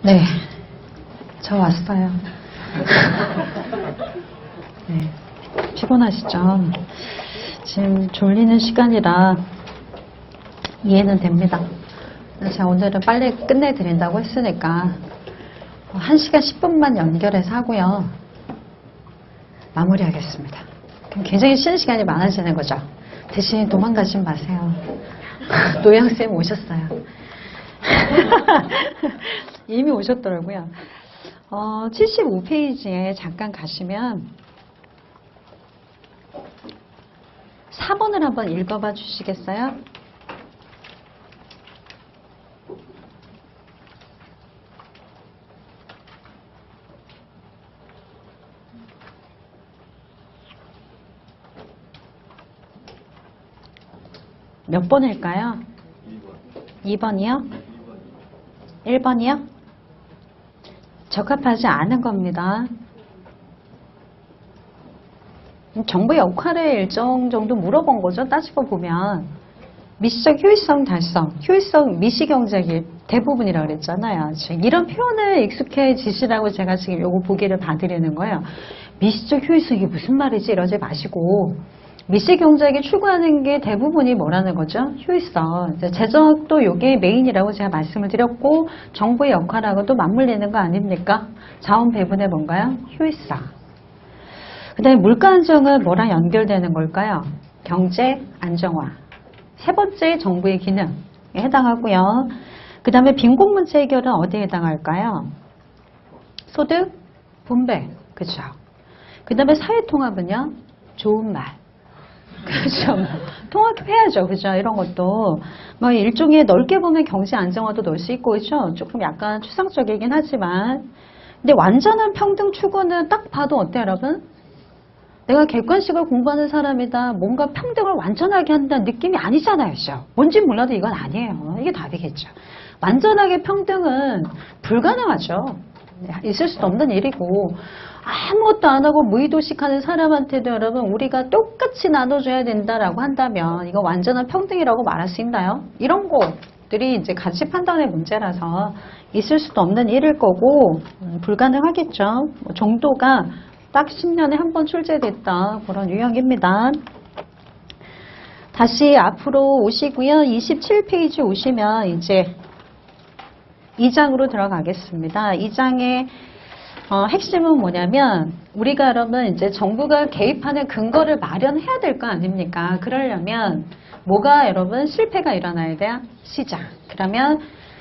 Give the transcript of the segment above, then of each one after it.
네, 저 왔어요. 네, 피곤하시죠? 지금 졸리는 시간이라 이해는 됩니다. 제가 오늘은 빨리 끝내드린다고 했으니까 1시간 10분만 연결해서 하고요. 마무리하겠습니다. 그럼 굉장히 쉬는 시간이 많아지는 거죠. 대신 도망가지 마세요. 노양쌤 오셨어요. 이미 오셨더라고요. 75페이지에 잠깐 가시면 4번을 한번 읽어봐 주시겠어요? 몇 번일까요? 2번이요? 1번이요? 적합하지 않은 겁니다. 정부의 역할을 일정 정도 물어본 거죠. 따지고 보면 미시적 효율성 달성, 효율성 미시경제기 대부분이라고 그랬잖아요. 지금 이런 표현을 익숙해지시라고 제가 지금 요거 보기를 봐드리는 거예요. 미시적 효율성이 무슨 말이지 이러지 마시고 미시경제학이 추구하는 게 대부분이 뭐라는 거죠? 효율성. 재정학도 요게 메인이라고 제가 말씀을 드렸고 정부의 역할하고도 맞물리는 거 아닙니까? 자원 배분의 뭔가요? 효율성. 그 다음에 물가 안정은 뭐랑 연결되는 걸까요? 경제 안정화. 세 번째 정부의 기능에 해당하고요. 그 다음에 빈곤 문제 해결은 어디에 해당할까요? 소득 분배. 그렇죠. 그 다음에 사회통합은요? 좋은 말. 그렇죠. 통합해야죠. 그죠. 이런 것도. 뭐 일종의 넓게 보면 경제 안정화도 넣을 수 있고, 그죠. 조금 약간 추상적이긴 하지만. 근데 완전한 평등 추구는 딱 봐도 어때요, 여러분? 내가 객관식을 공부하는 사람이다. 뭔가 평등을 완전하게 한다는 느낌이 아니잖아요. 그죠. 뭔지 몰라도 이건 아니에요. 이게 답이겠죠. 완전하게 평등은 불가능하죠. 있을 수도 없는 일이고. 아무것도 안 하고 무의도식하는 사람한테도 여러분 우리가 똑같이 나눠줘야 된다라고 한다면 이거 완전한 평등이라고 말할 수 있나요? 이런 것들이 이제 가치 판단의 문제라서 있을 수도 없는 일일 거고 불가능하겠죠. 뭐 정도가 딱 10년에 한 번 출제됐다 그런 유형입니다. 다시 앞으로 오시고요. 27페이지 오시면 이제 2장으로 들어가겠습니다. 2장에 핵심은 뭐냐면 우리가 여러분 이제 정부가 개입하는 근거를 마련해야 될 거 아닙니까? 그러려면 뭐가 여러분 실패가 일어나야 돼요? 시장. 그러면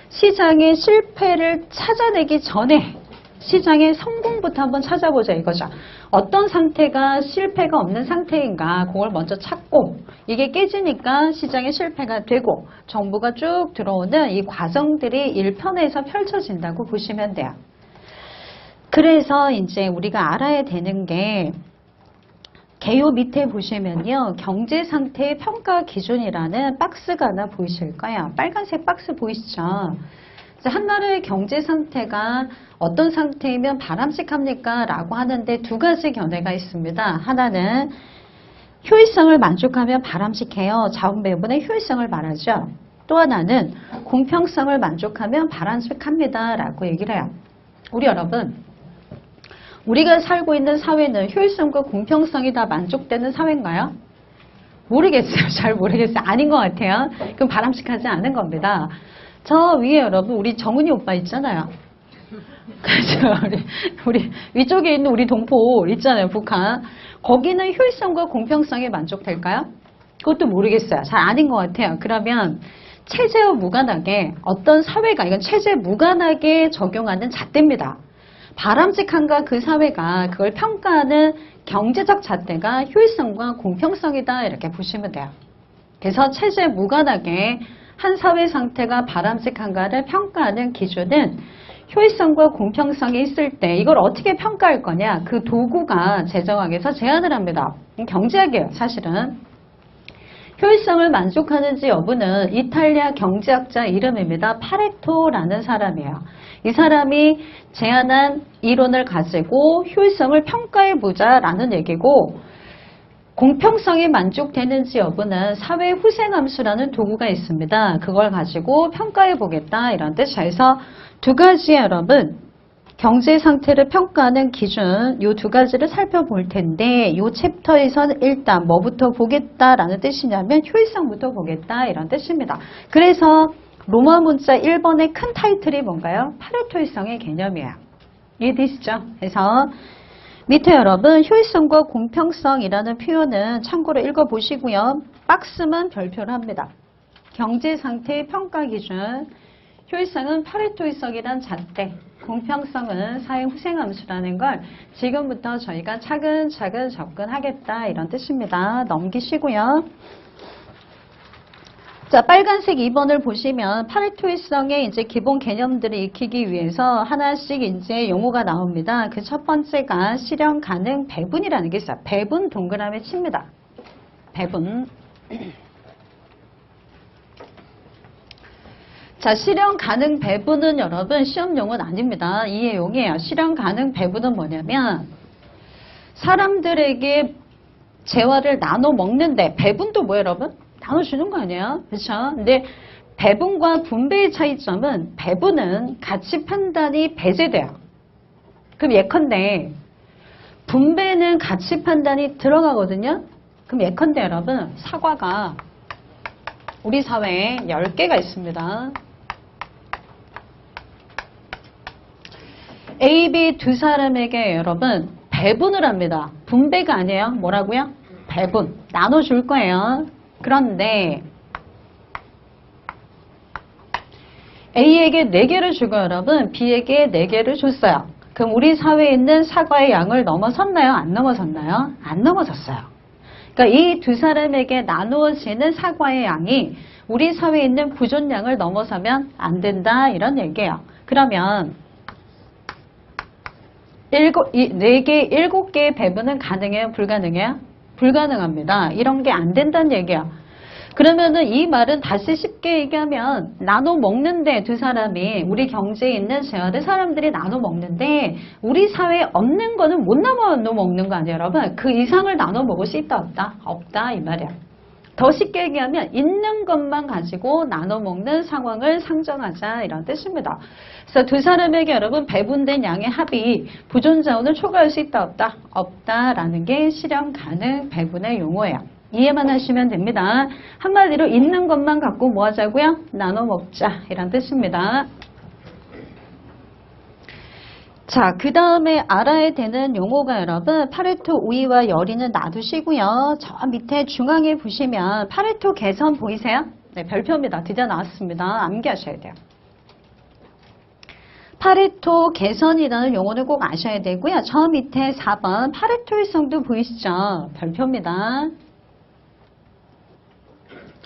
시장의 실패를 찾아내기 전에 시장의 성공부터 한번 찾아보자 이거죠. 어떤 상태가 실패가 없는 상태인가 그걸 먼저 찾고 이게 깨지니까 시장의 실패가 되고 정부가 쭉 들어오는 이 과정들이 1편에서 펼쳐진다고 보시면 돼요. 그래서 이제 우리가 알아야 되는 게 개요 밑에 보시면요. 경제 상태의 평가 기준이라는 박스가 하나 보이실 거예요. 빨간색 박스 보이시죠? 한 나라의 경제 상태가 어떤 상태이면 바람직합니까? 라고 하는데 두 가지 견해가 있습니다. 하나는 효율성을 만족하면 바람직해요. 자원 배분의 효율성을 말하죠. 또 하나는 공평성을 만족하면 바람직합니다. 라고 얘기를 해요. 우리 여러분 우리가 살고 있는 사회는 효율성과 공평성이 다 만족되는 사회인가요? 모르겠어요. 잘 모르겠어요. 아닌 것 같아요. 그럼 바람직하지 않은 겁니다. 저 위에 여러분 우리 정은이 오빠 있잖아요. 그렇죠. 우리 위쪽에 있는 우리 동포 있잖아요. 북한. 거기는 효율성과 공평성이 만족될까요? 그것도 모르겠어요. 잘 아닌 것 같아요. 그러면 체제와 무관하게 어떤 사회가 이건 체제 무관하게 적용하는 잣대입니다. 바람직한가 그 사회가 그걸 평가하는 경제적 잣대가 효율성과 공평성이다 이렇게 보시면 돼요. 그래서 체제 무관하게 한 사회 상태가 바람직한가를 평가하는 기준은 효율성과 공평성이 있을 때 이걸 어떻게 평가할 거냐 그 도구가 재정학에서 제안을 합니다. 경제학이에요 사실은. 효율성을 만족하는지 여부는 이탈리아 경제학자 이름입니다. 파레토라는 사람이에요. 이 사람이 제안한 이론을 가지고 효율성을 평가해보자라는 얘기고 공평성이 만족되는지 여부는 사회 후생함수라는 도구가 있습니다. 그걸 가지고 평가해 보겠다 이런 뜻. 그래서 두 가지 여러분 경제 상태를 평가하는 기준 이 두 가지를 살펴볼 텐데 이 챕터에서는 일단 뭐부터 보겠다라는 뜻이냐면 효율성부터 보겠다 이런 뜻입니다. 그래서 로마 문자 1번의 큰 타이틀이 뭔가요? 파레토일성의 개념이에요. 이해되시죠? 그래서 밑에 여러분 효율성과 공평성이라는 표현은 참고로 읽어보시고요. 박스만 별표를 합니다. 경제상태의 평가 기준 효율성은 파레토일성이란 잣대, 공평성은 사회 후생함수라는 걸 지금부터 저희가 차근차근 접근하겠다 이런 뜻입니다. 넘기시고요. 자, 빨간색 2번을 보시면 파레토일성의 이제 기본 개념들을 익히기 위해서 하나씩 이제 용어가 나옵니다. 그 첫 번째가 실현 가능 배분이라는 게 있어요. 배분 동그라미 칩니다. 배분. 자, 실현 가능 배분은 여러분 시험 용어는 아닙니다. 이해용이에요. 실현 가능 배분은 뭐냐면 사람들에게 재화를 나눠 먹는데 배분도 뭐예요, 여러분? 나눠주는 거 아니에요? 그렇죠? 근데 배분과 분배의 차이점은 배분은 가치 판단이 배제돼요. 그럼 예컨대 분배는 가치 판단이 들어가거든요. 그럼 예컨대 여러분 사과가 우리 사회에 10개가 있습니다. A, B 두 사람에게 여러분 배분을 합니다. 분배가 아니에요. 뭐라고요? 배분. 나눠줄 거예요. 그런데 A에게 4개를 주고 여러분 B에게 4개를 줬어요. 그럼 우리 사회에 있는 사과의 양을 넘어섰나요? 안 넘어섰나요? 안 넘어섰어요. 그러니까 이 두 사람에게 나누어지는 사과의 양이 우리 사회에 있는 부존량을 넘어서면 안 된다 이런 얘기예요. 그러면 4개, 7개의 배분은 가능해요? 불가능해요? 불가능합니다. 이런 게 안 된다는 얘기야. 그러면은 이 말은 다시 쉽게 얘기하면 나눠 먹는데 두 사람이 우리 경제에 있는 재화를 사람들이 나눠 먹는데 우리 사회에 없는 거는 못 나눠 먹는 거 아니에요, 여러분? 그 이상을 나눠 먹을 수 있다 없다? 없다 이 말이야. 더 쉽게 얘기하면 있는 것만 가지고 나눠 먹는 상황을 상정하자 이런 뜻입니다. 그래서 두 사람에게 여러분 배분된 양의 합이 부존 자원을 초과할 수 있다 없다? 없다라는 게 실현 가능 배분의 용어예요. 이해만 하시면 됩니다. 한마디로 있는 것만 갖고 뭐 하자고요? 나눠 먹자 이런 뜻입니다. 자, 그 다음에 알아야 되는 용어가 여러분 파레토 우위와 열이는 놔두시고요. 저 밑에 중앙에 보시면 파레토 개선 보이세요? 네, 별표입니다. 드디어 나왔습니다. 암기하셔야 돼요. 파레토 개선이라는 용어를 꼭 아셔야 되고요. 저 밑에 4번 파레토일성도 보이시죠? 별표입니다.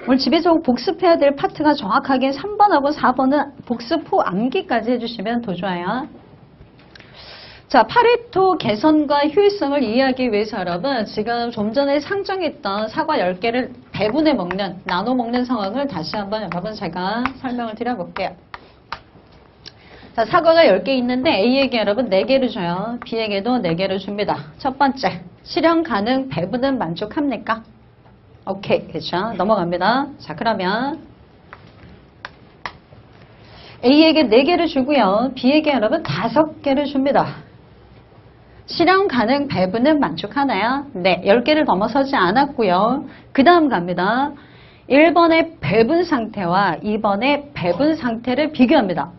오늘 집에서 복습해야 될 파트가 정확하게 3번하고 4번은 복습 후 암기까지 해주시면 더 좋아요. 자, 파레토 개선과 효율성을 이해하기 위해서 여러분 지금 좀 전에 상정했던 사과 10개를 배분해 먹는, 나눠 먹는 상황을 다시 한번 여러분 제가 설명을 드려볼게요. 자, 사과가 10개 있는데 A에게 여러분 4개를 줘요. B에게도 4개를 줍니다. 첫 번째, 실현 가능 배분은 만족합니까? 오케이, 그렇죠. 넘어갑니다. 자, 그러면 A에게 4개를 주고요. B에게 여러분 5개를 줍니다. 실현 가능 배분은 만족하나요? 네, 10개를 넘어서지 않았고요. 그 다음 갑니다. 1번의 배분 상태와 2번의 배분 상태를 비교합니다.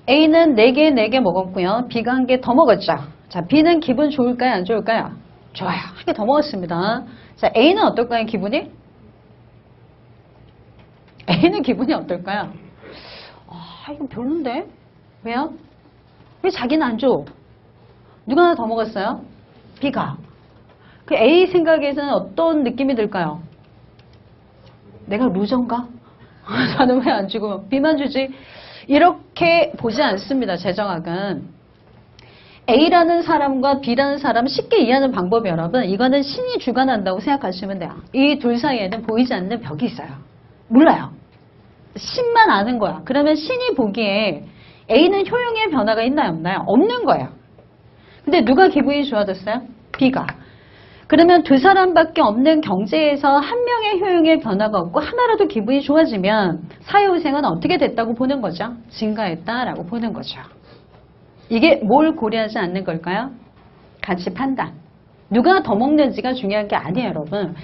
A는 4개 먹었고요. B가 1개 더 먹었죠. 자, B는 기분 좋을까요? 안 좋을까요? 좋아요. 1개 더 먹었습니다. 자, A는 어떨까요? 기분이? A는 기분이 어떨까요? 이건 별론데? 왜요? 왜 자기는 안 줘? 누가 하나 더 먹었어요? B가. 그 A 생각에서는 어떤 느낌이 들까요? 내가 루저인가? 나는 왜 안 주고 B만 주지? 이렇게 보지 않습니다. 재정학은. A라는 사람과 B라는 사람 쉽게 이해하는 방법이 여러분 이거는 신이 주관한다고 생각하시면 돼요. 이 둘 사이에는 보이지 않는 벽이 있어요. 몰라요. 신만 아는 거야. 그러면 신이 보기에 A는 효용의 변화가 있나요? 없나요? 없는 거예요. 근데 누가 기분이 좋아졌어요? B가. 그러면 두 사람밖에 없는 경제에서 한 명의 효용에 변화가 없고 하나라도 기분이 좋아지면 사회후생은 어떻게 됐다고 보는 거죠? 증가했다라고 보는 거죠. 이게 뭘 고려하지 않는 걸까요? 가치 판단. 누가 더 먹는지가 중요한 게 아니에요, 여러분.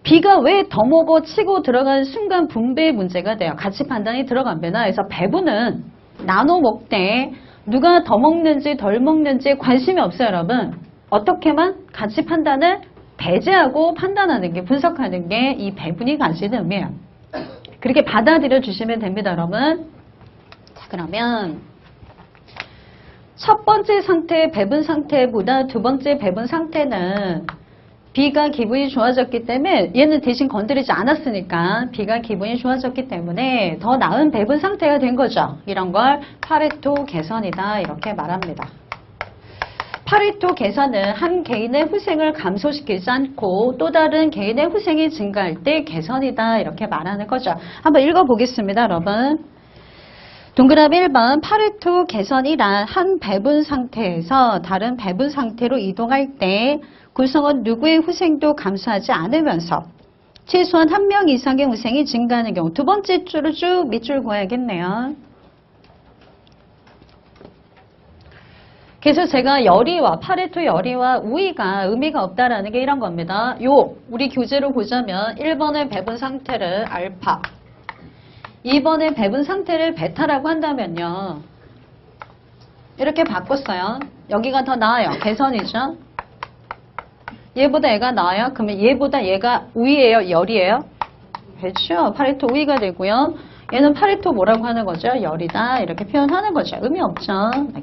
B가 왜 더 먹어 치고 들어가는 순간 분배의 문제가 돼요. 가치 판단이 들어갑니다. 그래서 배분은 나눠 먹되 누가 더 먹는지 덜 먹는지에 관심이 없어요, 여러분. 어떻게만 가치 판단을 배제하고 판단하는 게, 분석하는 게 이 배분이 가지는 의미예요. 그렇게 받아들여 주시면 됩니다, 여러분. 자, 그러면 첫 번째 상태의 배분 상태보다 두 번째 배분 상태는 B가 기분이 좋아졌기 때문에, 얘는 대신 건드리지 않았으니까 B가 기분이 좋아졌기 때문에 더 나은 배분 상태가 된 거죠. 이런 걸 파레토 개선이다 이렇게 말합니다. 파레토 개선은 한 개인의 후생을 감소시키지 않고 또 다른 개인의 후생이 증가할 때 개선이다 이렇게 말하는 거죠. 한번 읽어보겠습니다, 여러분. 동그라미 1번 파레토 개선이란 한 배분 상태에서 다른 배분 상태로 이동할 때 구성원 누구의 후생도 감소하지 않으면서 최소한 한 명 이상의 후생이 증가하는 경우. 두 번째 줄을 쭉 밑줄 그어야겠네요. 그래서 제가 열이와 파레토 열이와 우위가 의미가 없다라는 게 이런 겁니다. 우리 교재로 보자면 1번의 배분 상태를 알파, 2번의 배분 상태를 베타라고 한다면요. 이렇게 바꿨어요. 여기가 더 나아요. 개선이죠. 얘보다 얘가 나아요. 그러면 얘보다 얘가 우위예요? 열이에요? 그렇죠. 파레토 우위가 되고요. 얘는 파레토 뭐라고 하는 거죠? 열이다. 이렇게 표현하는 거죠. 의미 없죠.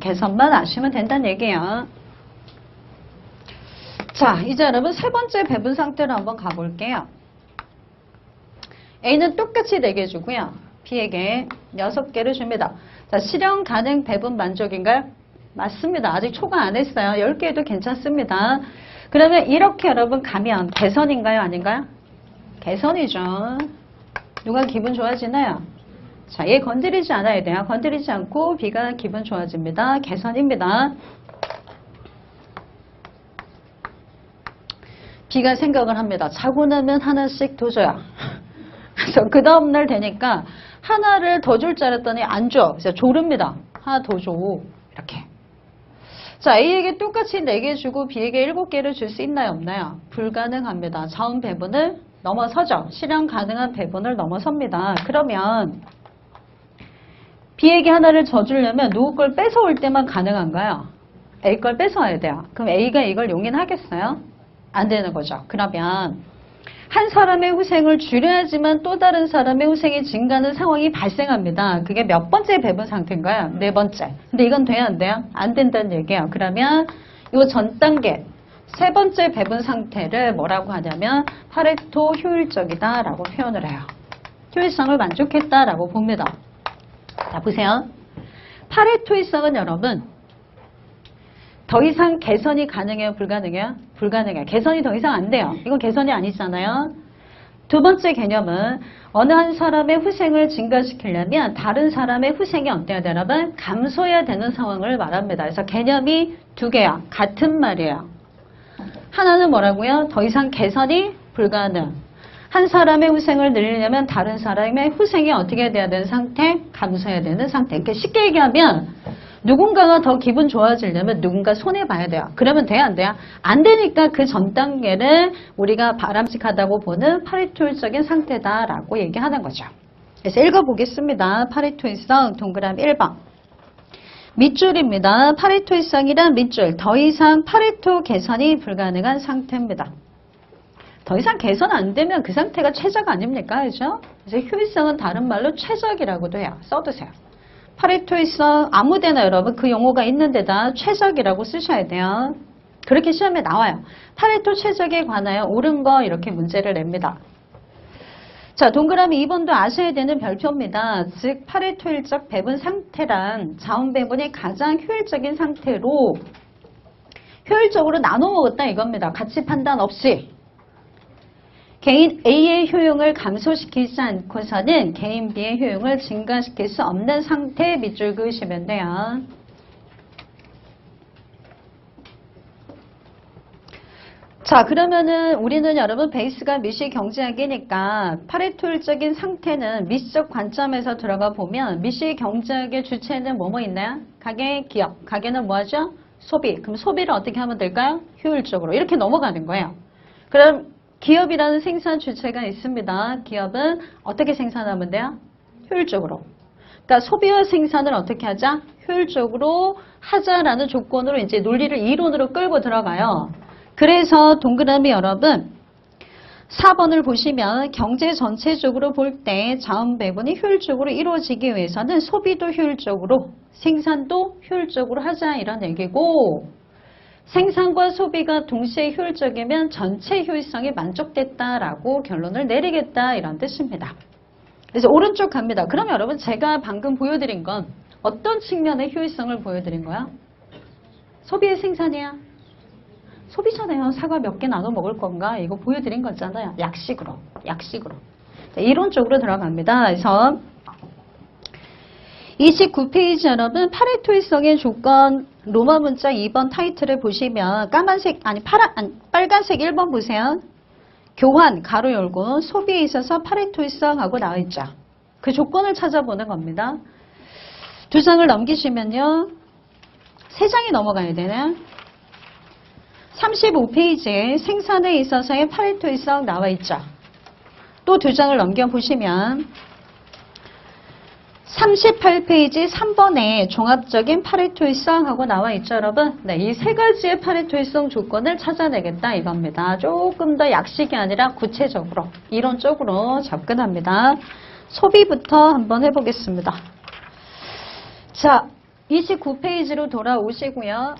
개선만 아시면 된다는 얘기예요. 자, 이제 여러분 세 번째 배분 상태로 한번 가볼게요. A는 똑같이 4개 주고요. B에게 6개를 줍니다. 자, 실현 가능 배분 만족인가요? 맞습니다. 아직 초과 안 했어요. 10개도 괜찮습니다. 그러면 이렇게 여러분 가면 개선인가요? 아닌가요? 개선이죠. 누가 기분 좋아지나요? 자, 얘 건드리지 않아야 돼요. 건드리지 않고 B가 기분 좋아집니다. 개선입니다. B가 생각을 합니다. 자고 나면 하나씩 더 줘야. 그래서 그 다음날 되니까 하나를 더 줄 줄 알았더니 안 줘. 그래서 조릅니다. 하나 더 줘. 이렇게. 자, A에게 똑같이 4개 주고 B에게 7개를 줄 수 있나요? 없나요? 불가능합니다. 자음 배분을 넘어서죠. 실현 가능한 배분을 넘어섭니다. 그러면 B에게 하나를 더 주려면 누구 걸 뺏어올 때만 가능한가요? A 걸 뺏어와야 돼요. 그럼 A가 이걸 용인하겠어요? 안 되는 거죠. 그러면 한 사람의 후생을 줄여야지만 또 다른 사람의 후생이 증가하는 상황이 발생합니다. 그게 몇 번째 배분 상태인가요? 4번째. 근데 이건 돼야 안 돼요? 안 된다는 얘기예요. 그러면 이 전 단계 세 번째 배분 상태를 뭐라고 하냐면 파레토 효율적이다라고 표현을 해요. 효율성을 만족했다라고 봅니다. 자, 보세요. 파레토일성은 여러분 더 이상 개선이 가능해요? 불가능해요? 불가능해요. 개선이 더 이상 안 돼요. 이건 개선이 아니잖아요. 두 번째 개념은 어느 한 사람의 후생을 증가시키려면 다른 사람의 후생이 어때야 되나 봐? 감소해야 되는 상황을 말합니다. 그래서 개념이 두 개야. 같은 말이에요. 하나는 뭐라고요? 더 이상 개선이 불가능. 한 사람의 후생을 늘리려면 다른 사람의 후생이 어떻게 돼야 되는 상태? 감소해야 되는 상태. 이렇게 쉽게 얘기하면 누군가가 더 기분 좋아지려면 누군가 손해봐야 돼요. 그러면 돼야 안 돼요? 안 되니까 그 전 단계를 우리가 바람직하다고 보는 파레토일적인 상태다라고 얘기하는 거죠. 그래서 읽어보겠습니다. 파레토일성 동그라미 1번. 밑줄입니다. 파레토일성이란 밑줄. 더 이상 파레토 개선이 불가능한 상태입니다. 더 이상 개선 안 되면 그 상태가 최적 아닙니까? 그죠? 그래서 효율성은 다른 말로 최적이라고도 해요. 써두세요. 파레토일성 아무데나 여러분 그 용어가 있는 데다 최적이라고 쓰셔야 돼요. 그렇게 시험에 나와요. 파레토 최적에 관하여 옳은 거 이렇게 문제를 냅니다. 자, 동그라미 2번도 아셔야 되는 별표입니다. 즉 파레토일적 배분 상태란 자원 배분이 가장 효율적인 상태로 효율적으로 나눠 먹었다 이겁니다. 가치 판단 없이. 개인 A의 효용을 감소시키지 않고서는 개인 B의 효용을 증가시킬 수 없는 상태 밑줄 그으시면 돼요. 자, 그러면은 우리는 여러분 베이스가 미시 경제학이니까 파레토율적인 상태는 미시적 관점에서 들어가 보면 미시 경제학의 주체는 뭐뭐 있나요? 가계, 기업. 가계는 뭐하죠? 소비. 그럼 소비를 어떻게 하면 될까요? 효율적으로. 이렇게 넘어가는 거예요. 그럼 기업이라는 생산 주체가 있습니다. 기업은 어떻게 생산하면 돼요? 효율적으로. 그러니까 소비와 생산을 어떻게 하자? 효율적으로 하자라는 조건으로 이제 논리를 이론으로 끌고 들어가요. 그래서 동그라미 여러분 4번을 보시면 경제 전체적으로 볼 때 자원 배분이 효율적으로 이루어지기 위해서는 소비도 효율적으로 생산도 효율적으로 하자 이런 얘기고 생산과 소비가 동시에 효율적이면 전체 효율성이 만족됐다라고 결론을 내리겠다 이런 뜻입니다. 그래서 오른쪽 갑니다. 그럼 여러분 제가 방금 보여드린 건 어떤 측면의 효율성을 보여드린 거야? 소비의 생산이야? 소비잖아요. 사과 몇 개 나눠 먹을 건가? 이거 보여드린 거잖아요. 약식으로. 자, 이론적으로 들어갑니다. 그래서 29페이지 여러분 파레토일성의 조건 로마 문자 2번 타이틀을 보시면 빨간색 1번 보세요. 교환 가로 열고 소비에 있어서 파레토일성하고 나와 있죠. 그 조건을 찾아보는 겁니다. 두 장을 넘기시면요. 세 장이 넘어가야 되네. 35페이지에 생산에 있어서의 파레토일성 나와 있죠. 또 두 장을 넘겨보시면 38페이지 3번에 종합적인 파레토일성하고 나와 있죠, 여러분. 네, 이 세 가지의 파레토일성 조건을 찾아내겠다 이겁니다. 조금 더 약식이 아니라 구체적으로, 이론적으로 접근합니다. 소비부터 한번 해보겠습니다. 자, 29페이지로 돌아오시고요.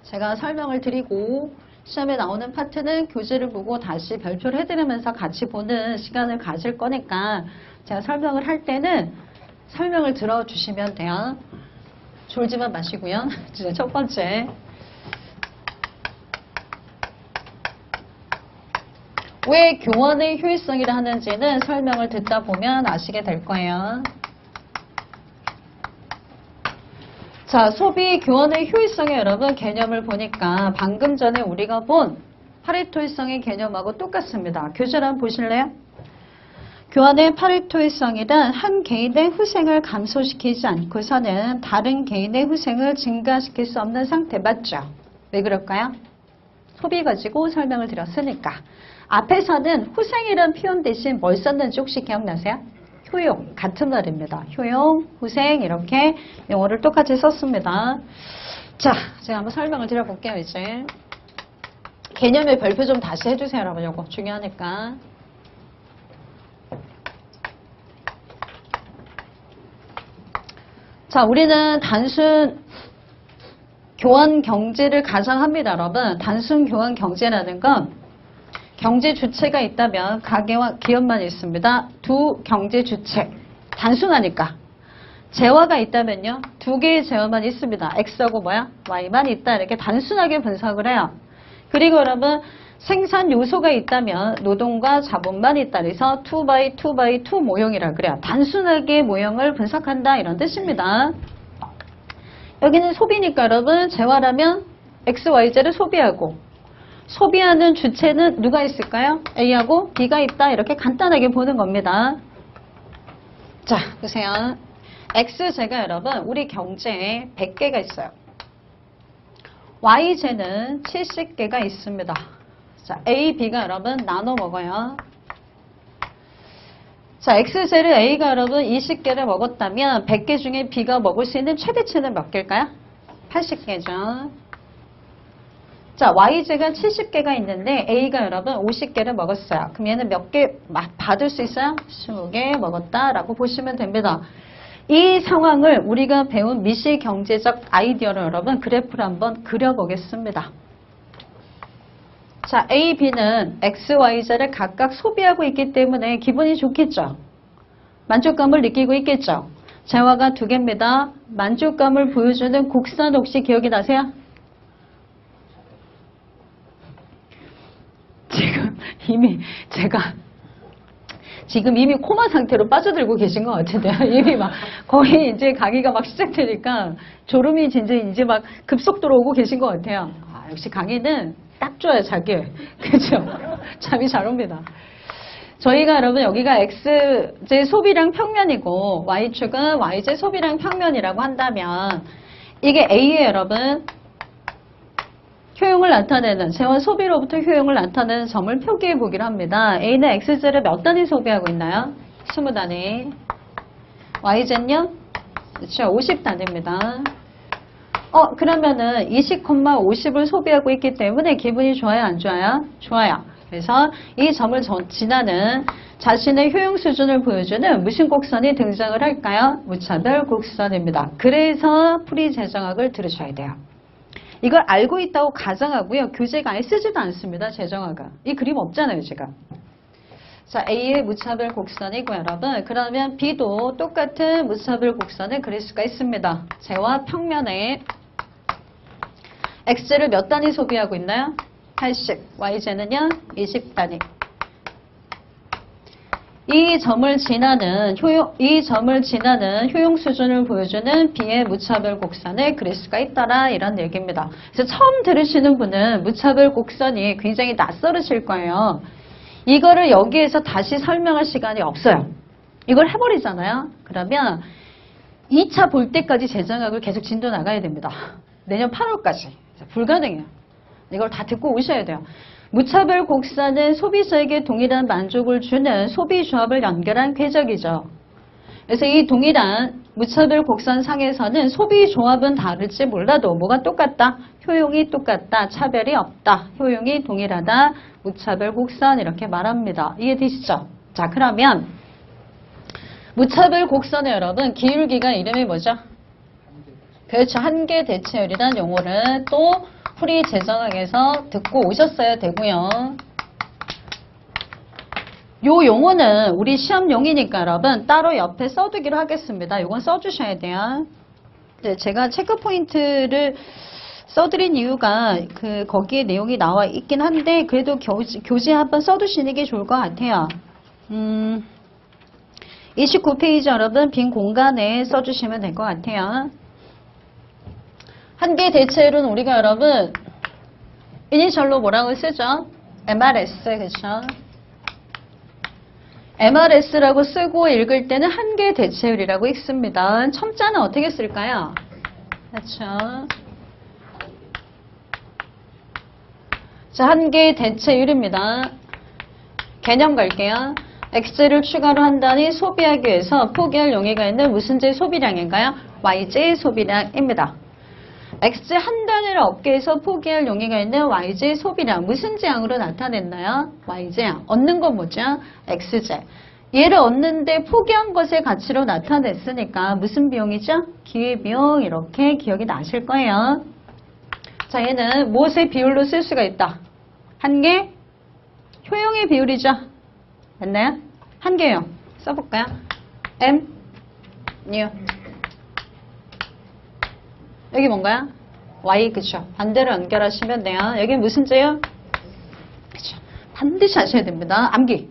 제가 설명을 드리고 시험에 나오는 파트는 교재를 보고 다시 별표를 해드리면서 같이 보는 시간을 가질 거니까 제가 설명을 할 때는 설명을 들어주시면 돼요. 졸지만 마시고요. 진짜 첫 번째. 왜 교환의 효율성이라 하는지는 설명을 듣다 보면 아시게 될 거예요. 자, 소비 교환의 효율성의 여러분 개념을 보니까 방금 전에 우리가 본 파레토일성의 개념하고 똑같습니다. 교재를 한번 보실래요? 교환의 파레토일성이란 한 개인의 후생을 감소시키지 않고서는 다른 개인의 후생을 증가시킬 수 없는 상태 맞죠? 왜 그럴까요? 소비 가지고 설명을 드렸으니까. 앞에서는 후생이란 표현 대신 뭘 썼는지 혹시 기억나세요? 효용, 같은 말입니다. 효용, 후생 이렇게 용어를 똑같이 썼습니다. 자, 제가 한번 설명을 드려볼게요. 이제 개념의 별표 좀 다시 해주세요. 여러분, 이거 중요하니까. 자, 우리는 단순 교환 경제를 가정합니다. 여러분, 단순 교환 경제라는 건 경제 주체가 있다면 가계와 기업만 있습니다. 두 경제 주체. 단순하니까. 재화가 있다면요. 두 개의 재화만 있습니다. X하고 뭐야? Y만 있다. 이렇게 단순하게 분석을 해요. 그리고 여러분 생산 요소가 있다면 노동과 자본만 있다. 그래서 2x2x2 모형이라 그래요. 단순하게 모형을 분석한다. 이런 뜻입니다. 여기는 소비니까 여러분 재화라면 X, Y, Z를 소비하고 소비하는 주체는 누가 있을까요? A하고 B가 있다. 이렇게 간단하게 보는 겁니다. 자, 보세요. XJ가 여러분 우리 경제에 100개가 있어요. YJ는 70개가 있습니다. 자, A, B가 여러분 나눠 먹어요. 자, XJ를 A가 여러분 20개를 먹었다면 100개 중에 B가 먹을 수 있는 최대치는 몇 개일까요? 80개죠. 자, YJ가 70개가 있는데 A가 여러분 50개를 먹었어요. 그럼 얘는 몇 개 받을 수 있어요? 20개 먹었다라고 보시면 됩니다. 이 상황을 우리가 배운 미시 경제적 아이디어로 여러분 그래프를 한번 그려보겠습니다. 자, A, B는 X, Y, Z를 각각 소비하고 있기 때문에 기분이 좋겠죠. 만족감을 느끼고 있겠죠. 재화가 두 개입니다. 만족감을 보여주는 곡선 혹시 기억이 나세요? 지금 이미 지금 이미 코마 상태로 빠져들고 계신 것 같은데요. 이미 막 거의 이제 강의가 막 시작되니까 졸음이 진짜 이제 막 급속도로 오고 계신 것 같아요. 아, 역시 강의는 딱 좋아요, 자기. 그죠? 잠이 잘 옵니다. 저희가 여러분 여기가 X제 소비량 평면이고 Y축은 Y제 소비량 평면이라고 한다면 이게 A에 여러분 효용을 나타내는 재원 소비로부터 효용을 나타내는 점을 표기해 보기로 합니다. A는 X제를 몇 단위 소비하고 있나요? 20단위. Y제는요? 그렇죠. 50단위입니다. 그러면은 20,50을 소비하고 있기 때문에 기분이 좋아요? 안 좋아요? 좋아요. 그래서 이 점을 지나는 자신의 효용 수준을 보여주는 무슨 곡선이 등장을 할까요? 무차별 곡선입니다. 그래서 풀이 재정학을 들으셔야 돼요. 이걸 알고 있다고 가정하고요. 교재가 아예 쓰지도 않습니다. 재정학은. 이 그림 없잖아요, 제가. 자, A의 무차별 곡선이고 여러분. 그러면 B도 똑같은 무차별 곡선을 그릴 수가 있습니다. 제와 평면에 X를 몇 단위 소비하고 있나요? 80. Y제는요? 20단위. 이 점을 지나는 효용 수준을 보여주는 B의 무차별 곡선을 그릴 수가 있더라 이런 얘기입니다. 그래서 처음 들으시는 분은 무차별 곡선이 굉장히 낯설으실 거예요. 이거를 여기에서 다시 설명할 시간이 없어요. 이걸 해버리잖아요. 그러면 2차 볼 때까지 재정학을 계속 진도 나가야 됩니다. 내년 8월까지. 불가능해요. 이걸 다 듣고 오셔야 돼요. 무차별 곡선은 소비자에게 동일한 만족을 주는 소비 조합을 연결한 궤적이죠. 그래서 이 동일한 무차별 곡선 상에서는 소비 조합은 다를지 몰라도 뭐가 똑같다? 효용이 똑같다. 차별이 없다. 효용이 동일하다. 무차별 곡선 이렇게 말합니다. 이해되시죠? 자, 그러면 무차별 곡선의 여러분 기울기가 이름이 뭐죠? 그렇죠. 한계 대체율이라는 용어를 또 풀이 재정학에서 듣고 오셨어야 되고요. 요 용어는 우리 시험용이니까 여러분 따로 옆에 써두기로 하겠습니다. 요건 써주셔야 돼요. 네, 제가 체크 포인트를 써드린 이유가 거기에 내용이 나와 있긴 한데 그래도 교재 한번 써두시는 게 좋을 것 같아요. 29페이지 여러분 빈 공간에 써주시면 될 것 같아요. 한계 대체율은 우리가 여러분 이니셜로 뭐라고 쓰죠? MRS, 그렇죠? MRS라고 쓰고 읽을 때는 한계 대체율이라고 읽습니다. 첨자는 어떻게 쓸까요? 그렇죠? 자, 한계 대체율입니다. 개념 갈게요. X를 추가로 한다니 소비하기 위해서 포기할 용의가 있는 무슨 제 소비량인가요? Y제 소비량입니다. X 한 단위를 얻기 위해서 포기할 용의가 있는 Y제 소비량. 무슨 제항으로 나타냈나요? Y제항. 얻는 건 뭐죠? X제. 얘를 얻는데 포기한 것의 가치로 나타냈으니까 무슨 비용이죠? 기회비용. 이렇게 기억이 나실 거예요. 자, 얘는 무엇의 비율로 쓸 수가 있다? 한계? 효용의 비율이죠. 됐나요? 한계요. 써볼까요? M, U. 여기 뭔가요? Y, 그쵸? 반대로 연결하시면 돼요. 여기 무슨 제요? 그쵸? 반드시 하셔야 됩니다. 암기.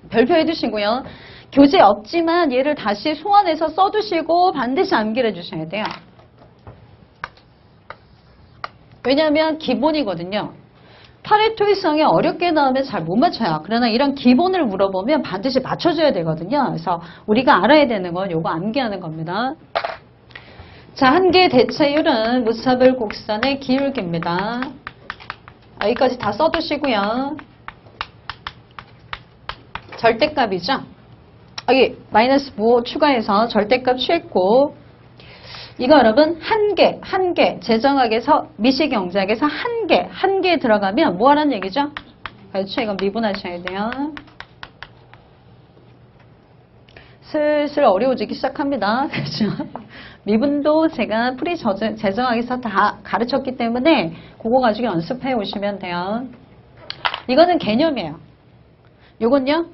별표 해두시고요. 교재 없지만 얘를 다시 소환해서 써두시고 반드시 암기를 해주셔야 돼요. 왜냐하면 기본이거든요. 파레토의성이 어렵게 나오면 잘 못 맞춰요. 그러나 이런 기본을 물어보면 반드시 맞춰줘야 되거든요. 그래서 우리가 알아야 되는 건 요거 암기하는 겁니다. 자, 한계 대체율은 무차별 곡선의 기울기입니다. 여기까지 다 써두시고요. 절대값이죠. 여기 마이너스 뭐 추가해서 절대값 취했고 이거 여러분 한계 재정학에서 미시경제학에서 한계 들어가면 뭐 하라는 얘기죠? 그렇죠. 이건 미분하셔야 돼요. 슬슬 어려워지기 시작합니다. 그렇죠? 미분도 제가 풀이 재정학에서 다 가르쳤기 때문에 그거 가지고 연습해 오시면 돼요. 이거는 개념이에요. 요건요.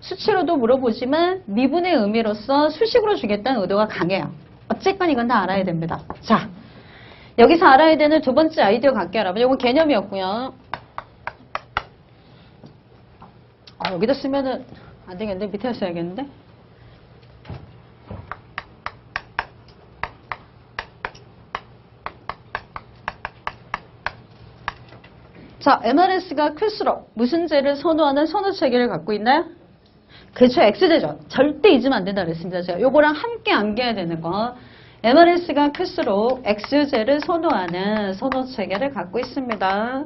수치로도 물어보지만 미분의 의미로서 수식으로 주겠다는 의도가 강해요. 어쨌건 이건 다 알아야 됩니다. 자, 여기서 알아야 되는 두 번째 아이디어 갈게요, 여러분. 이건 개념이었고요. 여기다 쓰면은 안 되겠는데? 밑에 써야겠는데? 자, MRS가 클수록 무슨 제를 선호하는 선호 체계를 갖고 있나요? 그렇죠. X제죠. 절대 잊으면 안 된다 그랬습니다. 제가 요거랑 함께 암기해야 되는 거. MRS가 클수록 X제를 선호하는 선호 체계를 갖고 있습니다.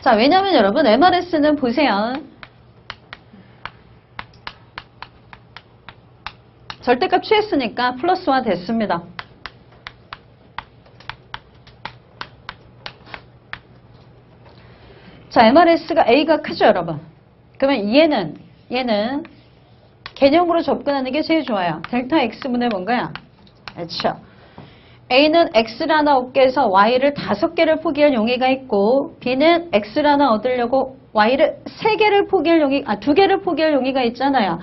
자, 왜냐면 여러분 MRS는 보세요. 절대값 취했으니까 플러스화 됐습니다. 자, MRS가 A가 크죠, 여러분? 그러면 얘는 개념으로 접근하는 게 제일 좋아요. 델타 X분의 뭔가요? 그렇죠. A는 X를 하나 얻기 위해서 Y를 5개를 포기할 용의가 있고 B는 X를 하나 얻으려고 Y를 3개를 포기할 2개를 포기할 용의가 있잖아요.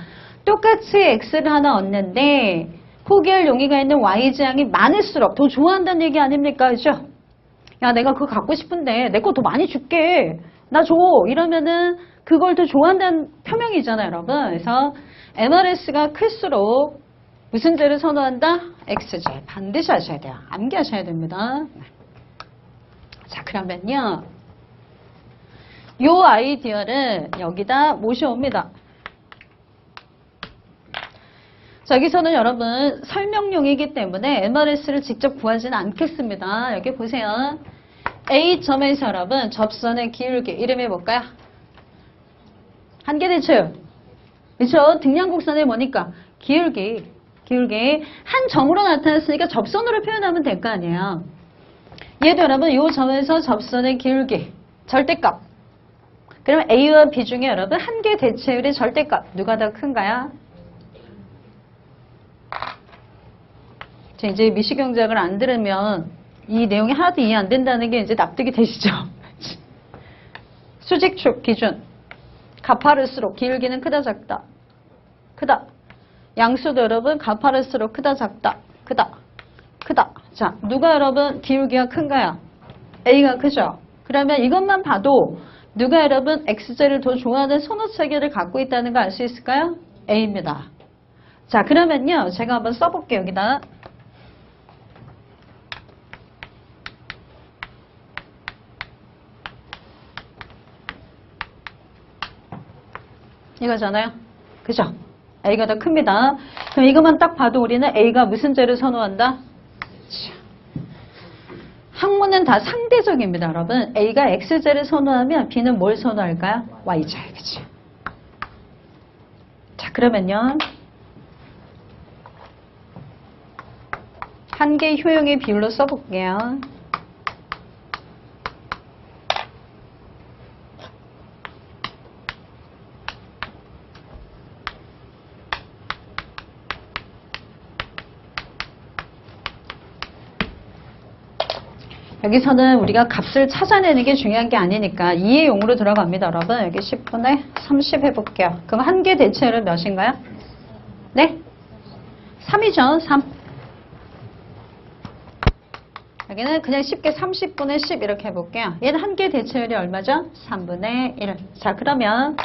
똑같이 X를 하나 얻는데 포기할 용의가 있는 Y 지향이 많을수록 더 좋아한다는 얘기 아닙니까? 그죠? 야, 내가 그거 갖고 싶은데 내 거 더 많이 줄게. 나 줘. 이러면은 그걸 더 좋아한다는 표명이잖아요, 여러분. 그래서 MRS가 클수록 무슨 제를 선호한다? X제. 반드시 하셔야 돼요. 암기하셔야 됩니다. 자, 그러면요. 요 아이디어를 여기다 모셔옵니다. 자, 여기서는 여러분 설명용이기 때문에 MRS를 직접 구하지는 않겠습니다. 여기 보세요. A점에서 여러분 접선의 기울기 이름이 뭘까요? 한계대칭. 그렇죠? 등량곡선의 뭐니까? 기울기. 한 점으로 나타났으니까 접선으로 표현하면 될 거 아니에요. 얘도 여러분 이 점에서 접선의 기울기 절대값. 그러면 A와 B 중에 여러분 한계대체율의 절대값 누가 더 큰가요? 이제 미시경작을 안 들으면 이 내용이 하나도 이해 안 된다는 게 이제 납득이 되시죠? 수직축 기준. 가파를수록 기울기는 크다 작다. 크다. 양수도 여러분 가파를수록 크다 작다. 크다. 자, 누가 여러분 기울기가 큰가요? A가 크죠? 그러면 이것만 봐도 누가 여러분 X제를 더 좋아하는 선호체계를 갖고 있다는 거 알 수 있을까요? A입니다. 자, 그러면요. 제가 한번 써볼게요. 여기다. 이거잖아요. 그죠? A가 더 큽니다. 그럼 이것만 딱 봐도 우리는 A가 무슨 제를 선호한다? 항문은 다 상대적입니다, 여러분. A가 X제를 선호하면 B는 뭘 선호할까요? Y제. 그치? 자, 그러면요. 한계 효용의 비율로 써볼게요. 여기서는 우리가 값을 찾아내는 게 중요한 게 아니니까 이해용으로 들어갑니다, 여러분. 여기 10분에 30 해볼게요. 그럼 한계 대체율은 몇인가요? 네? 3이죠, 3. 여기는 그냥 쉽게 30분의 10 이렇게 해볼게요. 얘는 한계 대체율이 얼마죠? 3분의 1. 자, 그러면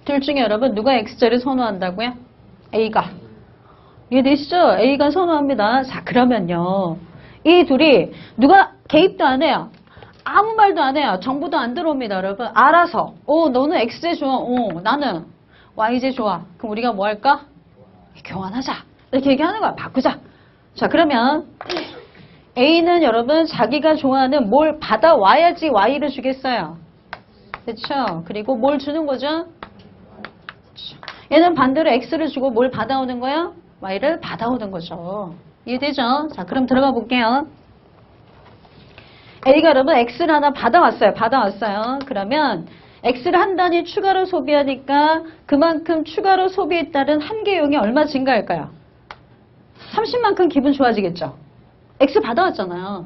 둘 중에 여러분 누가 X제를 선호한다고요? A가. 이해되시죠? A가 선호합니다. 자, 그러면요. 이 둘이 누가 개입도 안 해요. 아무 말도 안 해요. 정보도 안 들어옵니다, 여러분. 알아서. 너는 X제 좋아. 나는 Y제 좋아. 그럼 우리가 뭐 할까? 교환하자. 이렇게 얘기하는 거야. 바꾸자. 자, 그러면 A는 여러분 자기가 좋아하는 뭘 받아와야지 Y를 주겠어요. 그렇죠? 그리고 뭘 주는 거죠? 얘는 반대로 X를 주고 뭘 받아오는 거예요? Y를 받아오는 거죠. 이해되죠? 자, 그럼 들어가 볼게요. A가 여러분 X를 하나 받아왔어요. 그러면 X를 한 단위 추가로 소비하니까 그만큼 추가로 소비에 따른 한계용이 얼마 증가할까요? 30만큼 기분 좋아지겠죠? X 받아왔잖아요.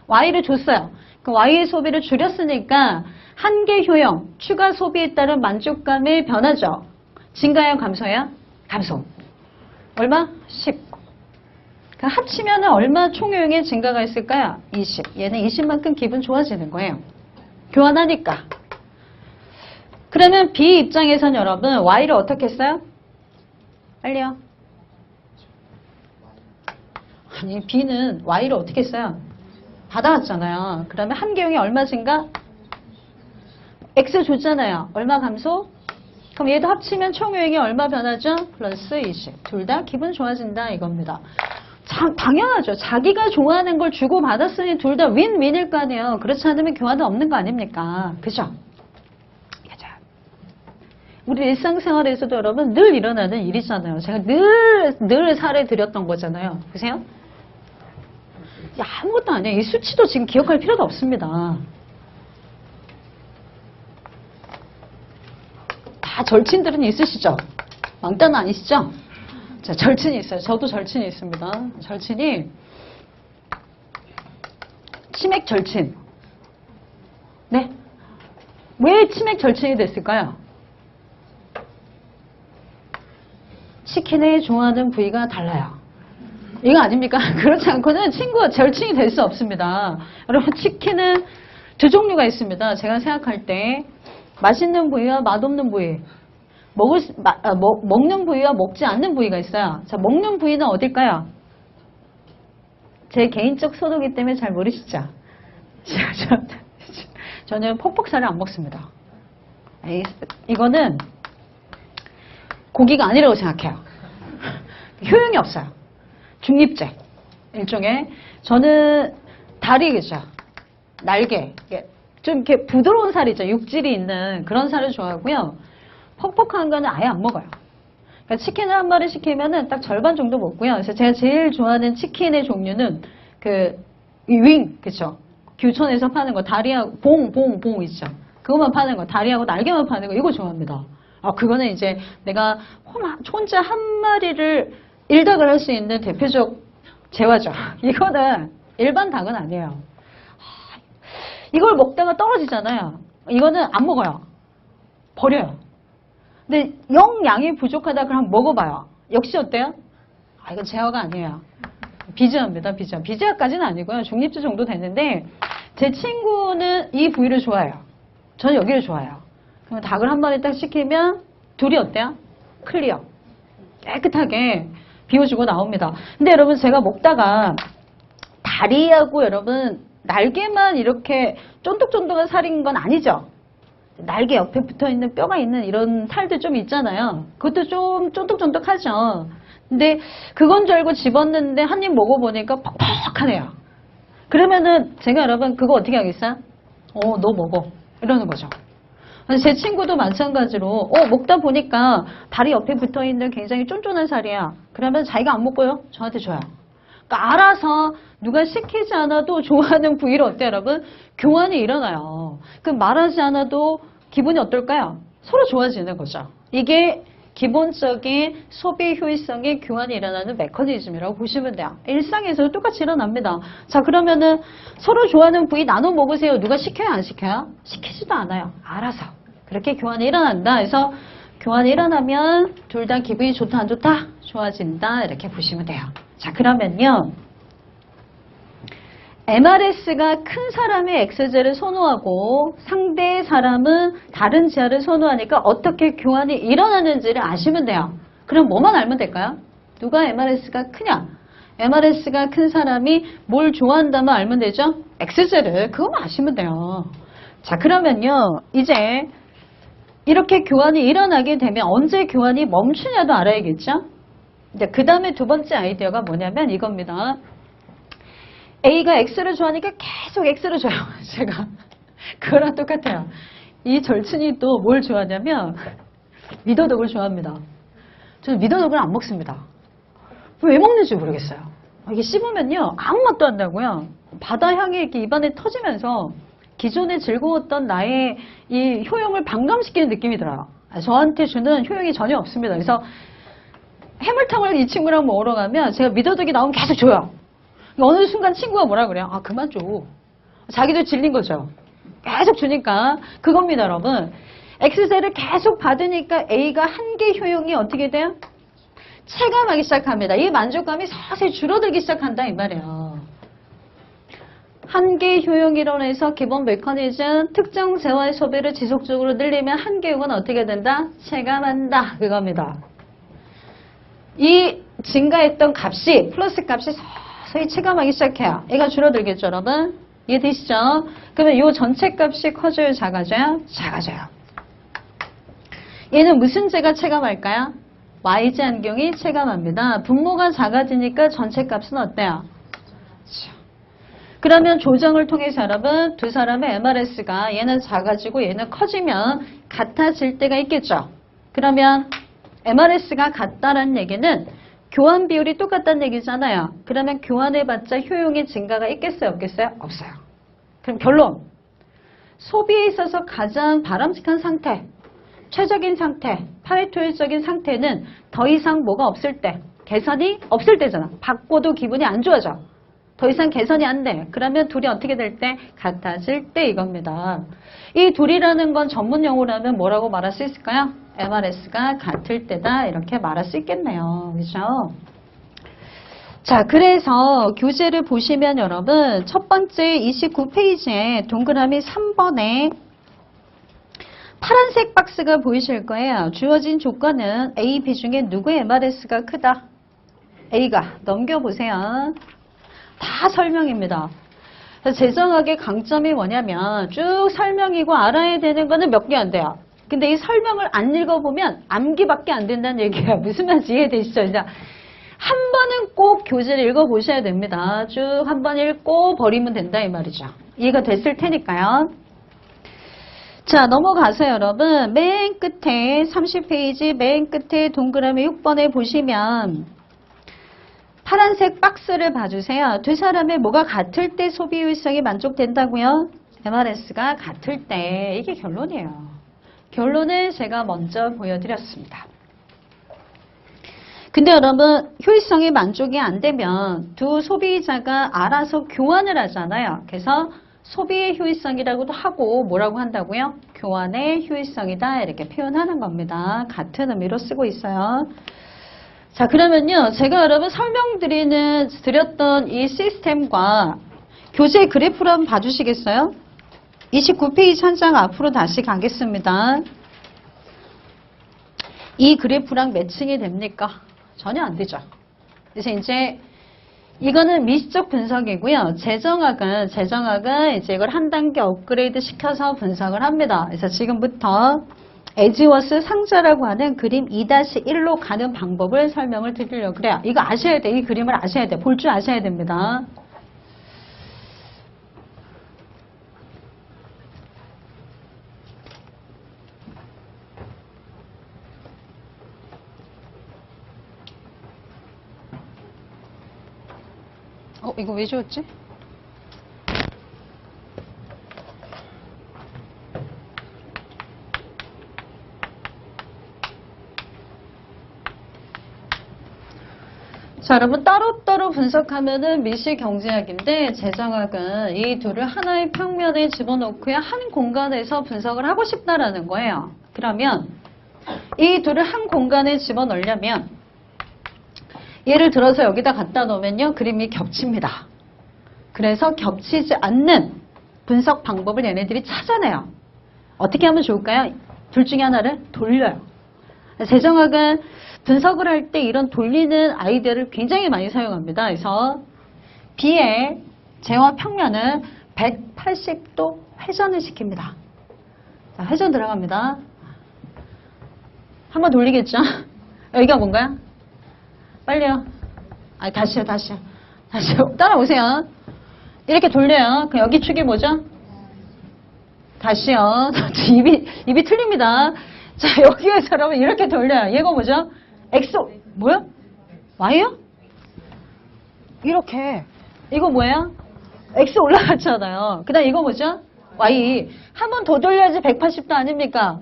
Y를 줬어요. 그 Y의 소비를 줄였으니까 한계 효용, 추가 소비에 따른 만족감의 변화죠. 증가해요? 감소해요? 감소. 얼마? 10. 합치면 얼마 총효용의 증가가 있을까요? 20. 얘는 20만큼 기분 좋아지는 거예요. 교환하니까. 그러면 B 입장에선 여러분 Y를 어떻게 써요? 빨리요. 아니 B는 Y를 어떻게 써요? 받아왔잖아요. 그러면 함계용이 얼마인가? X 줬잖아요. 얼마 감소? 그럼 얘도 합치면 총유형이 얼마 변하죠? 플러스 20. 둘 다 기분 좋아진다 이겁니다. 당연하죠. 자기가 좋아하는 걸 주고받았으니 둘 다 윈윈일 거 아니에요. 그렇지 않으면 교환은 없는 거 아닙니까? 그죠? 우리 일상생활에서도 여러분 늘 일어나는 일이잖아요. 제가 늘 사례 드렸던 거잖아요. 보세요. 아무것도 아니에요. 이 수치도 지금 기억할 필요도 없습니다. 다 절친들은 있으시죠? 왕따는 아니시죠? 자, 절친이 있어요. 저도 절친이 있습니다. 절친이 치맥 절친. 네? 왜 치맥 절친이 됐을까요? 치킨에 좋아하는 부위가 달라요. 이거 아닙니까? 그렇지 않고는 절친이 될 수 없습니다. 여러분 치킨은 두 종류가 있습니다. 제가 생각할 때 맛있는 부위와 맛없는 부위. 먹는 부위와 먹지 않는 부위가 있어요. 자, 먹는 부위는 어딜까요? 제 개인적 소득이기 때문에 잘 모르시죠? 저는 퍽퍽살을 안 먹습니다. 이거는 고기가 아니라고 생각해요. 효용이 없어요. 중립제. 일종의 저는 다리, 그죠? 날개. 좀 이렇게 부드러운 살이죠. 육질이 있는 그런 살을 좋아하고요. 퍽퍽한 거는 아예 안 먹어요. 그러니까 치킨을 한 마리 시키면은 딱 절반 정도 먹고요. 그래서 제가 제일 좋아하는 치킨의 종류는 윙, 그쵸? 교촌에서 파는 거, 다리하고, 봉 있죠? 그것만 파는 거, 다리하고 날개만 파는 거, 이거 좋아합니다. 그거는 이제 내가 혼자 한 마리를 일닭을 할 수 있는 대표적 재화죠. 이거는 일반 닭은 아니에요. 이걸 먹다가 떨어지잖아요. 이거는 안 먹어요. 버려요. 근데 영 양이 부족하다 그럼 먹어봐요. 역시 어때요? 이건 재화가 아니에요. 비즈합니다. 비즈화까지는 아니고요. 중립제 정도 되는데 제 친구는 이 부위를 좋아해요. 저는 여기를 좋아해요. 그러면 닭을 한 마리 딱 시키면 둘이 어때요? 클리어. 깨끗하게 비워주고 나옵니다. 근데 여러분 제가 먹다가 다리하고 여러분 날개만 이렇게 쫀득쫀득한 살인 건 아니죠? 날개 옆에 붙어있는 뼈가 있는 이런 살들 좀 있잖아요. 그것도 좀 쫀득쫀득하죠. 근데 그건 줄 알고 집었는데 한 입 먹어보니까 퍽퍽하네요. 그러면은 제가 여러분 그거 어떻게 하겠어요? 너 먹어. 이러는 거죠. 제 친구도 마찬가지로 먹다 보니까 다리 옆에 붙어있는 굉장히 쫀쫀한 살이야. 그러면 자기가 안 먹고요. 저한테 줘요. 그러니까 알아서 누가 시키지 않아도 좋아하는 부위를 어때요 여러분? 교환이 일어나요. 그럼 말하지 않아도 기분이 어떨까요? 서로 좋아지는 거죠. 이게 기본적인 소비 효율성의 교환이 일어나는 메커니즘이라고 보시면 돼요. 일상에서도 똑같이 일어납니다. 자, 그러면은 서로 좋아하는 부위 나눠 먹으세요. 누가 시켜요? 안 시켜요? 시키지도 않아요. 알아서. 그렇게 교환이 일어난다. 그래서 교환이 일어나면 둘 다 기분이 좋다 안 좋다? 좋아진다. 이렇게 보시면 돼요. 자, 그러면요. MRS가 큰 사람의 X제를 선호하고 상대의 사람은 다른 지하를 선호하니까 어떻게 교환이 일어나는지를 아시면 돼요. 그럼 뭐만 알면 될까요? 누가 MRS가 크냐? MRS가 큰 사람이 뭘 좋아한다면 알면 되죠? X제를. 그거만 아시면 돼요. 자, 그러면요. 이제 이렇게 교환이 일어나게 되면 언제 교환이 멈추냐도 알아야겠죠? 이제 그 다음에 두 번째 아이디어가 뭐냐면 이겁니다. A가 X를 좋아하니까 계속 X를 줘요. 제가 그거랑 똑같아요. 이 절친이 또 뭘 좋아하냐면 미더덕을 좋아합니다. 저는 미더덕을 안 먹습니다. 왜 먹는지 모르겠어요. 이게 씹으면요 아무 맛도 안 나고요. 바다 향이 이렇게 입안에 터지면서 기존에 즐거웠던 나의 이 효용을 반감시키는 느낌이 들어요. 저한테 주는 효용이 전혀 없습니다. 그래서 해물탕을 이 친구랑 먹으러 가면 제가 미더덕이 나오면 계속 줘요. 어느 순간 친구가 뭐라 그래요? 그만 줘. 자기도 질린 거죠. 계속 주니까 그겁니다, 여러분. X제를 계속 받으니까 A가 한계 효용이 어떻게 돼요? 체감하기 시작합니다. 이 만족감이 서서히 줄어들기 시작한다 이 말이에요. 한계 효용 이론에서 기본 메커니즘 특정 재화의 소비를 지속적으로 늘리면 한계 효용은 어떻게 된다? 체감한다. 그겁니다. 이 증가했던 값이 플러스 값이 서서히 체감하기 시작해요. 얘가 줄어들겠죠, 여러분? 이해되시죠? 그러면 이 전체 값이 커져요, 작아져요? 작아져요. 얘는 무슨 제가 체감할까요? YZ 안경이 체감합니다. 분모가 작아지니까 전체 값은 어때요? 그러면 조정을 통해서 여러분 두 사람의 MRS가 얘는 작아지고 얘는 커지면 같아질 때가 있겠죠. 그러면 MRS가 같다라는 얘기는 교환 비율이 똑같다는 얘기잖아요. 그러면 교환해봤자 효용의 증가가 있겠어요? 없겠어요? 없어요. 그럼 결론. 소비에 있어서 가장 바람직한 상태, 최적인 상태, 파레토율적인 상태는 더 이상 뭐가 없을 때, 개선이 없을 때잖아. 바꿔도 기분이 안 좋아져. 더 이상 개선이 안 돼. 그러면 둘이 어떻게 될 때? 같아질 때 이겁니다. 이 둘이라는 건 전문 용어라면 뭐라고 말할 수 있을까요? MRS가 같을 때다 이렇게 말할 수 있겠네요. 그렇죠? 자, 그래서 교재를 보시면 여러분 첫 번째 29페이지에 동그라미 3번에 파란색 박스가 보이실 거예요. 주어진 조건은 A, B 중에 누구의 MRS가 크다? A가. 넘겨보세요. 다 설명입니다. 재정학의 강점이 뭐냐면 쭉 설명이고 알아야 되는 거는 몇 개 안 돼요. 근데 이 설명을 안 읽어보면 암기밖에 안 된다는 얘기예요. 무슨 말인지 이해되시죠? 한 번은 꼭 교재를 읽어보셔야 됩니다. 쭉 한 번 읽고 버리면 된다 이 말이죠. 이해가 됐을 테니까요. 자, 넘어가서 여러분 맨 끝에 30페이지 맨 끝에 동그라미 6번에 보시면 파란색 박스를 봐주세요. 두 사람의 뭐가 같을 때 소비 효율성이 만족된다고요? MRS가 같을 때. 이게 결론이에요. 결론을 제가 먼저 보여드렸습니다. 근데 여러분 효율성이 만족이 안 되면 두 소비자가 알아서 교환을 하잖아요. 그래서 소비의 효율성이라고도 하고 뭐라고 한다고요? 교환의 효율성이다 이렇게 표현하는 겁니다. 같은 의미로 쓰고 있어요. 자, 그러면요 제가 여러분 설명드렸던 이 시스템과 교재 그래프를 한번 봐주시겠어요? 29페이지 한 장 앞으로 다시 가겠습니다. 이 그래프랑 매칭이 됩니까? 전혀 안 되죠. 그래서 이제 이거는 미시적 분석이고요. 재정학은 이제 이걸 한 단계 업그레이드 시켜서 분석을 합니다. 그래서 지금부터 에지워스 상자라고 하는 그림 2-1로 가는 방법을 설명을 드리려고 그래요. 이거 아셔야 돼. 이 그림을 아셔야 돼. 볼 줄 아셔야 됩니다. 이거 왜 지웠지? 자, 여러분 따로따로 분석하면은 미시경제학인데 재정학은 이 둘을 하나의 평면에 집어넣고요. 한 공간에서 분석을 하고 싶다라는 거예요. 그러면 이 둘을 한 공간에 집어넣으려면 예를 들어서 여기다 갖다 놓으면요. 그림이 겹칩니다. 그래서 겹치지 않는 분석 방법을 얘네들이 찾아내요. 어떻게 하면 좋을까요? 둘 중에 하나를 돌려요. 재정학은 분석을 할 때 이런 돌리는 아이디어를 굉장히 많이 사용합니다. 그래서 B의 재화 평면을 180도 회전을 시킵니다. 자, 회전 들어갑니다. 한번 돌리겠죠? 여기가 뭔가요? 빨리요. 다시요. 따라오세요. 이렇게 돌려요. 그럼 여기 축이 뭐죠? 다시요. 입이 틀립니다. 자, 여기에서 여러분 이렇게 돌려요. 얘가 뭐죠? X, 뭐야? Y요? 이렇게. 이거 뭐예요? X 올라갔잖아요. 그 다음 이거 뭐죠? Y. 한 번 더 돌려야지 180도 아닙니까?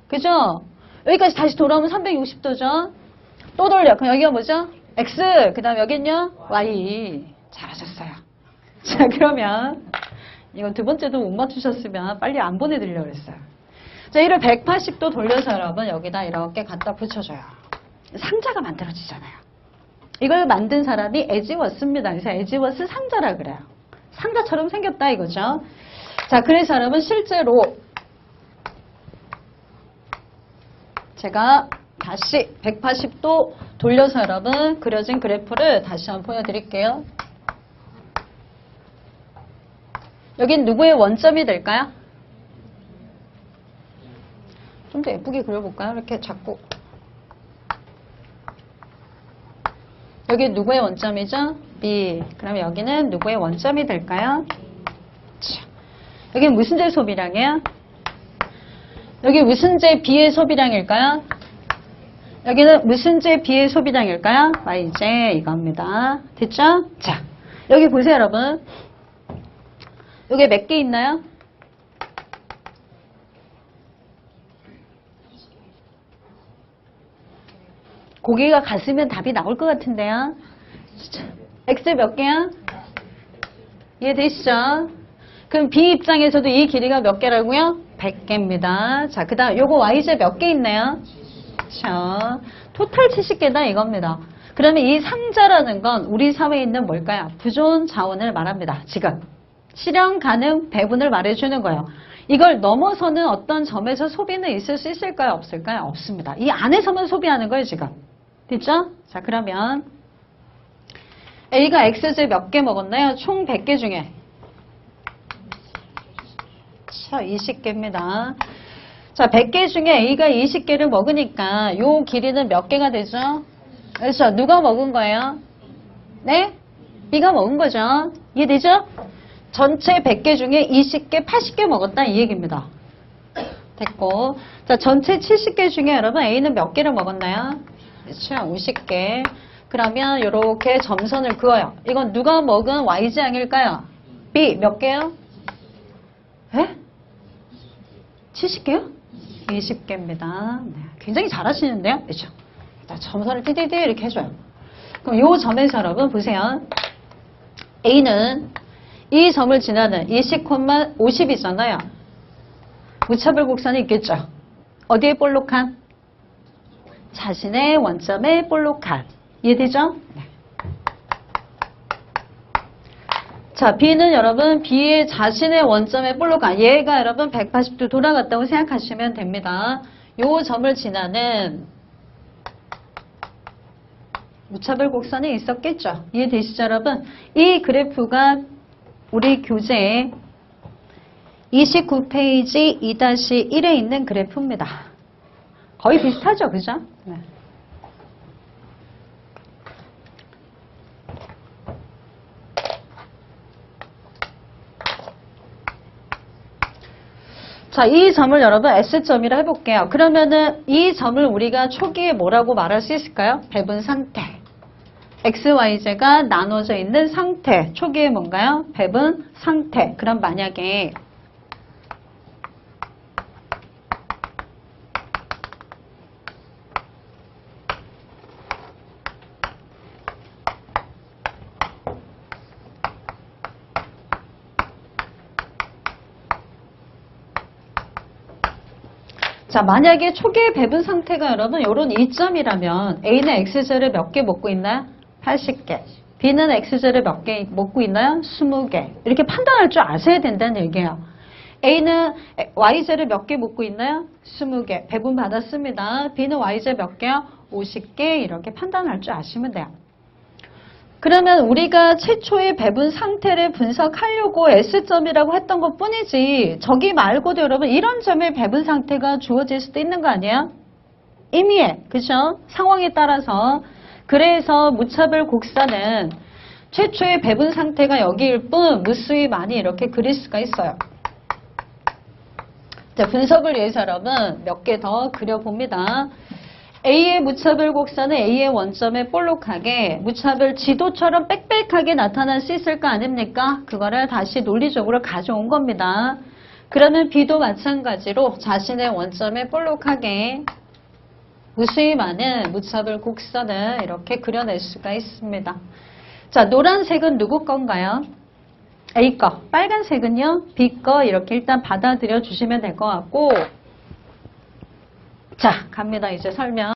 그죠? 여기까지 다시 돌아오면 360도죠? 또 돌려. 그럼 여기가 뭐죠? X. 그 다음 여긴요? Y. 잘하셨어요. 자, 그러면 이거 두 번째도 못 맞추셨으면 빨리 안 보내드리려고 그랬어요. 자, 이를 180도 돌려서 여러분 여기다 이렇게 갖다 붙여줘요. 상자가 만들어지잖아요. 이걸 만든 사람이 에지워스입니다. 그래서 에지워스 상자라 그래요. 상자처럼 생겼다 이거죠. 자, 그래서 여러분 실제로 제가 다시 180도 돌려서 여러분 그려진 그래프를 다시 한번 보여드릴게요. 여긴 누구의 원점이 될까요? 좀 더 예쁘게 그려볼까요? 이렇게 자꾸. 여기 누구의 원점이죠? B. 그럼 여기는 누구의 원점이 될까요? 자, 여기 무슨 제 소비량이에요? 여기 무슨 제 B의 소비량일까요? 여기는 무슨 제 B의 소비량일까요? Y제 이겁니다. 됐죠? 자, 여기 보세요 여러분. 여기 몇 개 있나요? 고개가 갔으면 답이 나올 것 같은데요. X 몇 개야? 이해되시죠? 그럼 B 입장에서도 이 길이가 몇 개라고요? 100개입니다. 자, 그 다음 요거 Y제 몇 개 있나요? 자, 토탈 70개다 이겁니다. 그러면 이 상자라는 건 우리 사회에 있는 뭘까요? 부존 자원을 말합니다. 지금 실현 가능 배분을 말해주는 거예요. 이걸 넘어서는 어떤 점에서 소비는 있을 수 있을까요? 없을까요? 없습니다. 이 안에서만 소비하는 거예요 지금. 됐죠? 자, 그러면 A가 X제 몇 개 먹었나요? 총 100개 중에 20개입니다. 자, 100개 중에 A가 20개를 먹으니까 요 길이는 몇 개가 되죠? 그렇죠. 누가 먹은 거예요? 네? B가 먹은 거죠. 이해되죠? 전체 100개 중에 20개, 80개 먹었다 이 얘기입니다. 됐고. 자, 전체 70개 중에 여러분 A는 몇 개를 먹었나요? 그렇죠. 50개. 그러면 이렇게 점선을 그어요. 이건 누가 먹은 Y지향일까요? B 몇 개요? 에? 70개요? 20개입니다. 네, 굉장히 잘하시는데요? 그렇죠? 자, 점선을 띠띠띠 이렇게 해줘요. 그럼 이 점에서 여러분 보세요. A는 이 점을 지나는 20,50이잖아요. 무차별 곡선이 있겠죠? 어디에 볼록한? 자신의 원점에 볼록한. 이해되죠? 네. 자, B는 여러분 B의 자신의 원점에 볼록한. 얘가 여러분 180도 돌아갔다고 생각하시면 됩니다. 요 점을 지나는 무차별 곡선이 있었겠죠? 이해되시죠 여러분? 이 그래프가 우리 교재 29페이지 2-1에 있는 그래프입니다. 거의 비슷하죠? 그죠? 네. 자, 이 점을 여러분 S점이라 해볼게요. 그러면은 이 점을 우리가 초기에 뭐라고 말할 수 있을까요? 배분 상태. X, Y제가 나눠져 있는 상태. 초기에 뭔가요? 배분 상태. 그럼 만약에 자, 만약에 초기의 배분 상태가 여러분 요런 이점이라면 A는 X제를 몇 개 먹고 있나요? 80개. B는 X제를 몇 개 먹고 있나요? 20개. 이렇게 판단할 줄 아셔야 된다는 얘기예요. A는 Y제를 몇 개 먹고 있나요? 20개. 배분 받았습니다. B는 Y제 몇 개요? 50개. 이렇게 판단할 줄 아시면 돼요. 그러면 우리가 최초의 배분 상태를 분석하려고 S점이라고 했던 것 뿐이지 저기 말고도 여러분 이런 점의 배분 상태가 주어질 수도 있는 거 아니에요? 임의에, 그죠? 상황에 따라서. 그래서 무차별 곡선은 최초의 배분 상태가 여기일 뿐 무수히 많이 이렇게 그릴 수가 있어요. 자, 분석을 위해서 여러분 몇 개 더 그려봅니다. A의 무차별 곡선은 A의 원점에 볼록하게 무차별 지도처럼 빽빽하게 나타날 수 있을 거 아닙니까? 그거를 다시 논리적으로 가져온 겁니다. 그러면 B도 마찬가지로 자신의 원점에 볼록하게 무수히 많은 무차별 곡선을 이렇게 그려낼 수가 있습니다. 자, 노란색은 누구 건가요? A 거. 빨간색은요? B 거. 이렇게 일단 받아들여 주시면 될 것 같고 자, 갑니다. 이제 설명.